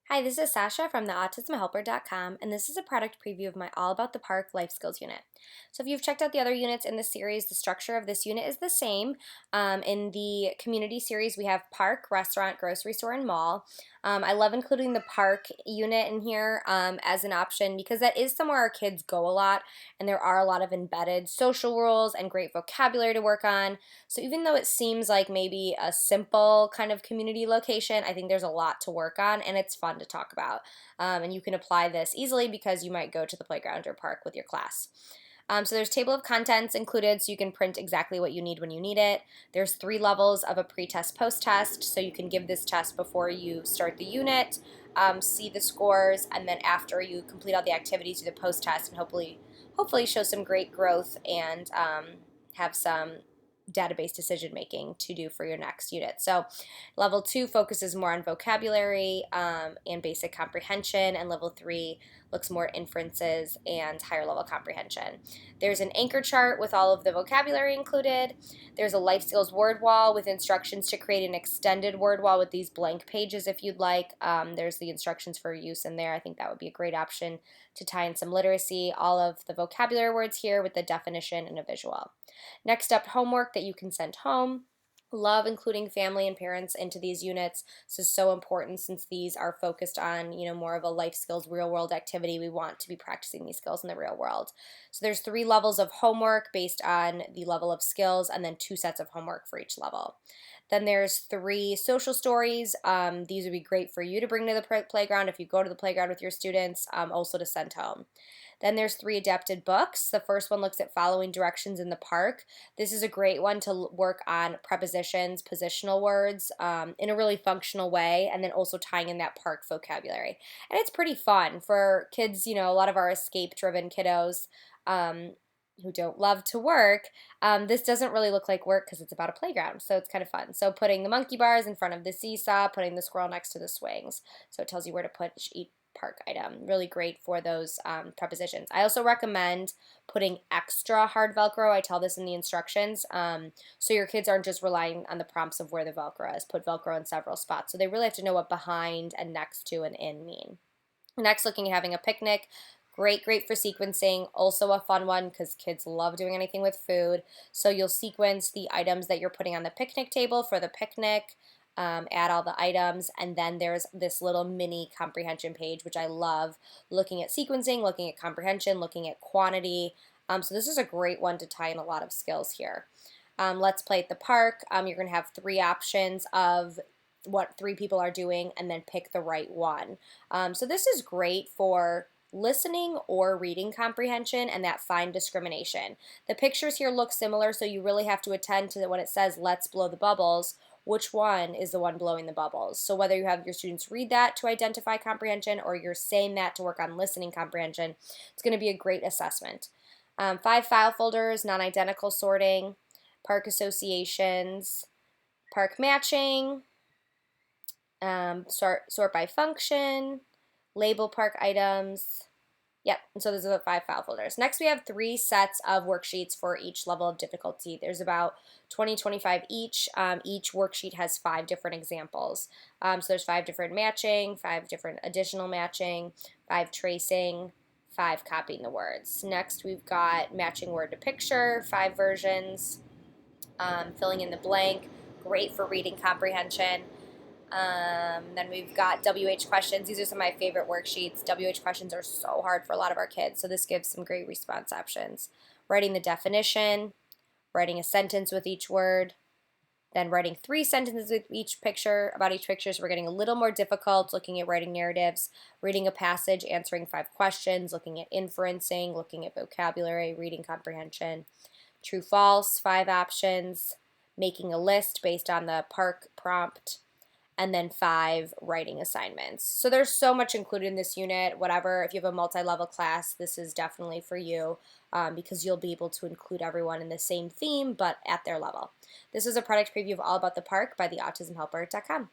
Hi, this is Sasha from the autismhelper.com, and this is a product preview of my All About the Park Life Skills unit. So if you've checked out the other units in this series, the structure of this unit is the same. In the community series, we have park, restaurant, grocery store, and mall. I love including the park unit in here as an option because that is somewhere our kids go a lot, and there are a lot of embedded social rules and great vocabulary to work on. So even though it seems like maybe a simple kind of community location, I think there's a lot to work on, and it's fun to talk about. And you can apply this easily because you might go to the playground or park with your class. So there's table of contents included, so you can print exactly what you need when you need it. There's 3 levels of a pre-test, post-test, so you can give this test before you start the unit, see the scores, and then after you complete all the activities, do the post-test, and hopefully show some great growth and have some database decision making to do for your next unit. So level 2 focuses more on vocabulary and basic comprehension, and level 3 looks more at inferences and higher level comprehension. There's an anchor chart with all of the vocabulary included. There's a life skills word wall with instructions to create an extended word wall with these blank pages if you'd like. There's the instructions for use in there. I think that would be a great option to tie in some literacy. All of the vocabulary words here with the definition and a visual. Next up, homework that you can send home. Love including family and parents into these units. This is so important since these are focused on, more of a life skills, real world activity. We want to be practicing these skills in the real world. So there's 3 levels of homework based on the level of skills, and then 2 sets of homework for each level. Then there's 3 social stories. These would be great for you to bring to the playground if you go to the playground with your students, also to send home. Then there's 3 adapted books. The first one looks at following directions in the park. This is a great one to work on prepositions, positional words in a really functional way, and then also tying in that park vocabulary. And it's pretty fun for kids, a lot of our escape-driven kiddos who don't love to work. This doesn't really look like work because it's about a playground, so it's kind of fun. So putting the monkey bars in front of the seesaw, putting the squirrel next to the swings. So it tells you where to put each park item. Really great for those prepositions. I also recommend putting extra hard Velcro. I tell this in the instructions. So your kids aren't just relying on the prompts of where the Velcro is. Put Velcro in several spots. So they really have to know what behind and next to and in mean. Next, looking at having a picnic. Great for sequencing. Also a fun one because kids love doing anything with food. So you'll sequence the items that you're putting on the picnic table for the picnic. Add all the items, and then there's this little mini comprehension page, which I love, looking at sequencing, looking at comprehension, looking at quantity. So this is a great one to tie in a lot of skills here. Let's play at the park. You're going to have 3 options of what 3 people are doing, and then pick the right one. So this is great for listening or reading comprehension and that fine discrimination. The pictures here look similar, so you really have to attend to when it says let's blow the bubbles, which one is the one blowing the bubbles. So whether you have your students read that to identify comprehension or you're saying that to work on listening comprehension, it's going to be a great assessment. 5 file folders, non-identical sorting, park associations, park matching, sort by function, label park items. Yep, and so those are the 5 file folders. Next, we have 3 sets of worksheets for each level of difficulty. There's about 25 each. Each worksheet has 5 different examples. So there's 5 different matching, 5 different additional matching, 5 tracing, 5 copying the words. Next, we've got matching word to picture, 5 versions, filling in the blank, great for reading comprehension. Then we've got WH questions. These are some of my favorite worksheets. WH questions are so hard for a lot of our kids, so this gives some great response options. Writing the definition, writing a sentence with each word, then writing 3 sentences with each picture, about each picture, so we're getting a little more difficult, looking at writing narratives, reading a passage, answering 5 questions, looking at inferencing, looking at vocabulary, reading comprehension, true, false, 5 options, making a list based on the park prompt, and then 5 writing assignments. So there's so much included in this unit. Whatever, if you have a multi-level class, this is definitely for you because you'll be able to include everyone in the same theme but at their level. This is a product preview of All About the Park by theautismhelper.com.